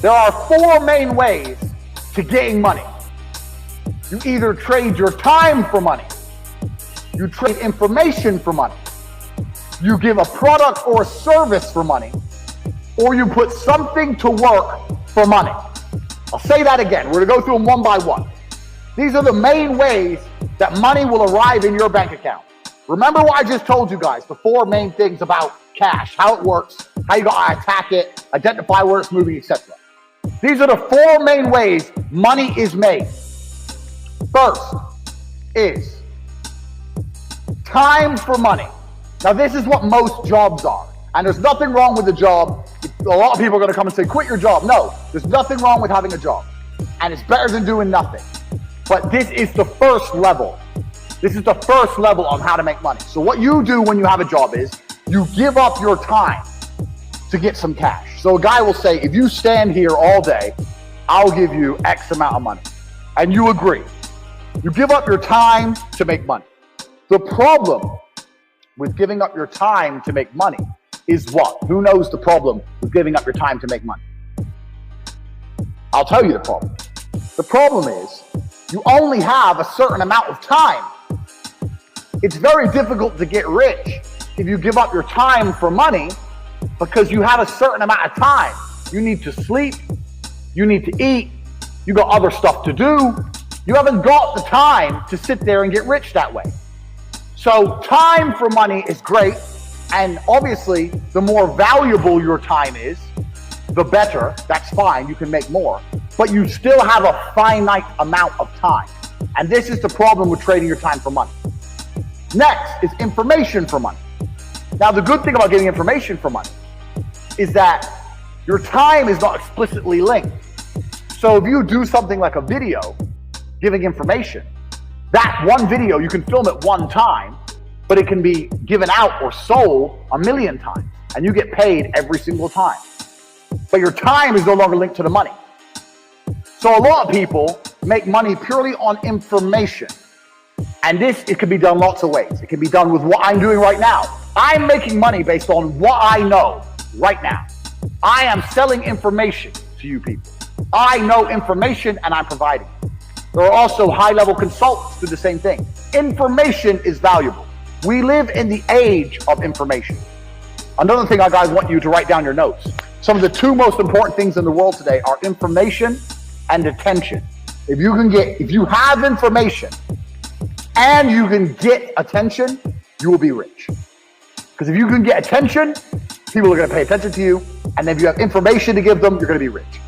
There are four main ways to getting money. You either trade your time for money, you trade information for money, you give a product or a service for money, or you put something to work for money. I'll say that again. We're going to go through them one by one. These are the main ways that money will arrive in your bank account. Remember what I just told you guys, the four main things about cash, how it works, how you got to attack it, identify where it's moving, etc. These are the four main ways money is made. First is time for money. Now this is what most jobs are. And there's nothing wrong with the job. A lot of people are going to come and say, quit your job. No, there's nothing wrong with having a job. And it's better than doing nothing. But this is the first level. This is the first level on how to make money. So what you do when you have a job is you give up your time to get some cash. So a guy will say, if you stand here all day, I'll give you X amount of money. And you agree. You give up your time to make money. The problem with giving up your time to make money is what? Who knows the problem with giving up your time to make money? I'll tell you the problem. The problem is you only have a certain amount of time. It's very difficult to get rich if you give up your time for money because you have a certain amount of time. You need to sleep, you need to eat, you got other stuff to do. You haven't got the time to sit there and get rich that way. So time for money is great, and obviously the more valuable your time is, the better. That's fine, you can make more, but you still have a finite amount of time. And this is the problem with trading your time for money. Next is information for money. Now the good thing about getting information for money is that your time is not explicitly linked. So if you do something like a video giving information, that one video you can film it one time, but it can be given out or sold 1,000,000 times, and you get paid every single time. But your time is no longer linked to the money. So a lot of people make money purely on information. And it can be done lots of ways. It can be done with what I'm doing right now. I'm making money based on what I know right now. I am selling information to you people. I know information and I'm providing it. There are also high-level consultants who do the same thing. Information is valuable. We live in the age of information. Another thing I guys want you to write down your notes. Some of the two most important things in the world today are information and attention. If you have information and you can get attention, you will be rich. Because if you can get attention, people are going to pay attention to you. And if you have information to give them, you're going to be rich.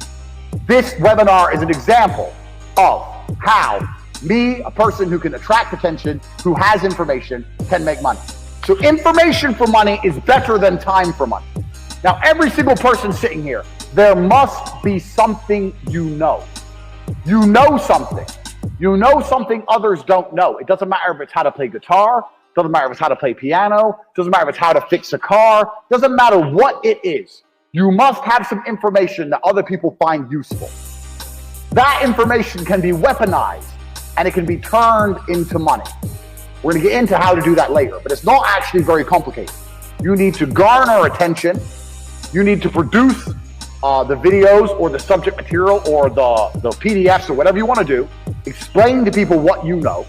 This webinar is an example of how me, a person who can attract attention, who has information, can make money. So information for money is better than time for money. Now, every single person sitting here, there must be something you know. You know something. You know something others don't know. It doesn't matter if it's how to play guitar, doesn't matter if it's how to play piano, doesn't matter if it's how to fix a car, doesn't matter what it is. You must have some information that other people find useful. That information can be weaponized and it can be turned into money. We're going to get into how to do that later, but it's not actually very complicated. You need to garner attention. You need to produce the videos or the subject material or the PDFs or whatever you want to do. Explain to people what you know.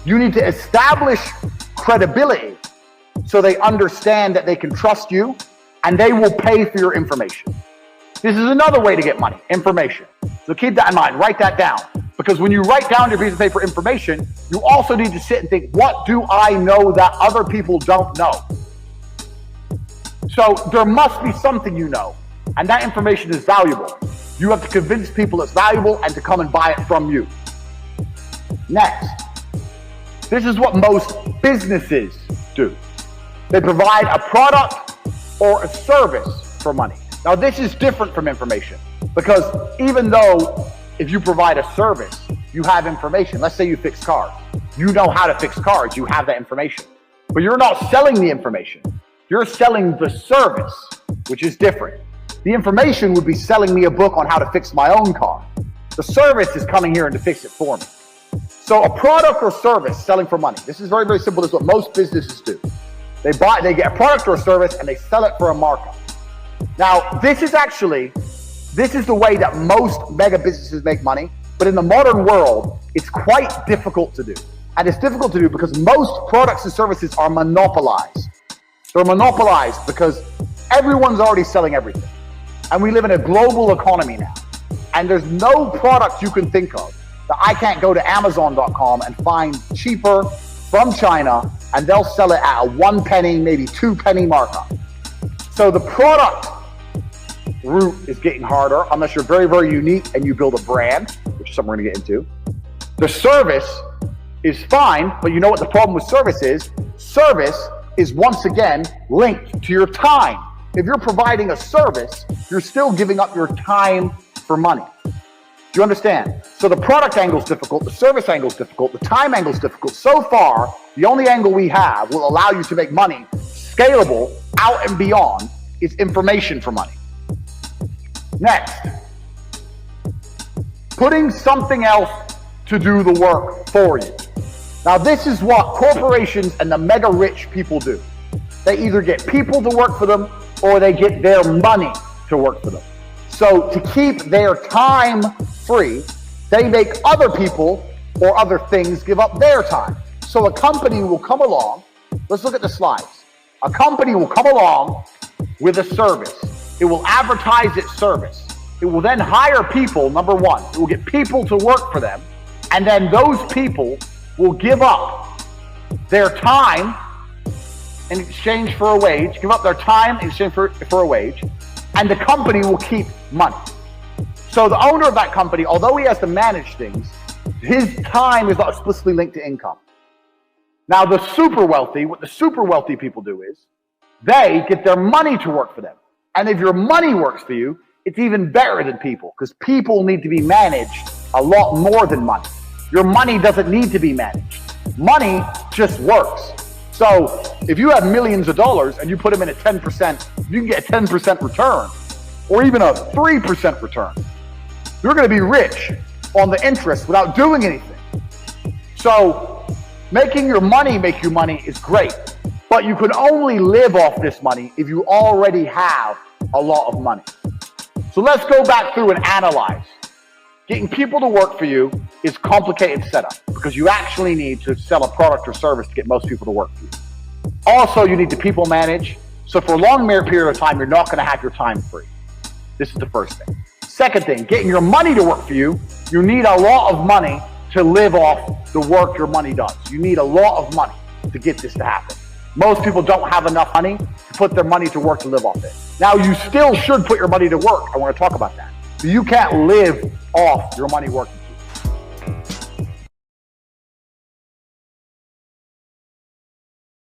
You need to establish credibility so they understand that they can trust you and they will pay for your information. This is another way to get money, information. So keep that in mind, write that down. Because when you write down your piece of paper information, you also need to sit and think, what do I know that other people don't know? So there must be something you know, and that information is valuable. You have to convince people it's valuable and to come and buy it from you. Next, this is what most businesses do. They provide a product or a service for money. Now this is different from information because even though if you provide a service, you have information. Let's say you fix cars. You know how to fix cars, you have that information. But you're not selling the information. You're selling the service, which is different. The information would be selling me a book on how to fix my own car. The service is coming here and to fix it for me. So a product or service selling for money. This is very, very simple. This is what most businesses do. They get a product or a service and they sell it for a markup. Now, this is actually This is the way that most mega businesses make money, but in the modern world, it's quite difficult to do. And it's difficult to do because most products and services are monopolized. They're monopolized because everyone's already selling everything. And we live in a global economy now. And there's no product you can think of that I can't go to Amazon.com and find cheaper from China, and they'll sell it at a 1 penny, maybe 2 penny markup. So the product route is getting harder unless you're very, very unique and you build a brand, which is something we're gonna get into. The service is fine, but you know what the problem with service is? Service is once again linked to your time. If you're providing a service, you're still giving up your time for money. Do you understand? So the product angle is difficult, the service angle is difficult, the time angle is difficult. So far, the only angle we have will allow you to make money scalable out and beyond is information for money. Next, putting something else to do the work for you. Now, this is what corporations and the mega rich people do. They either get people to work for them or they get their money to work for them. So to keep their time free, they make other people or other things give up their time. So a company will come along, let's look at the slides. A company will come along with a service. It will advertise its service. It will then hire people, number one. It will get people to work for them. And then those people will give up their time in exchange for a wage, give up their time in exchange for a wage, and the company will keep money. So the owner of that company, although he has to manage things, his time is not explicitly linked to income. Now the super wealthy, what the super wealthy people do is, they get their money to work for them. And if your money works for you, it's even better than people, because people need to be managed a lot more than money. Your money doesn't need to be managed. Money just works. So if you have millions of dollars and you put them in at 10%, you can get a 10% return or even a 3% return. You're going to be rich on the interest without doing anything. So making your money make you money is great, but you can only live off this money if you already have a lot of money. So let's go back through and analyze. Getting people to work for you is complicated setup because you actually need to sell a product or service to get most people to work for you. Also, you need to people manage. So for a long period of time, you're not going to have your time free. This is the first thing. Second thing, getting your money to work for you, you need a lot of money to live off the work your money does. You need a lot of money to get this to happen. Most people don't have enough money to put their money to work to live off it. Now, you still should put your money to work. I want to talk about that. You can't live off your money working.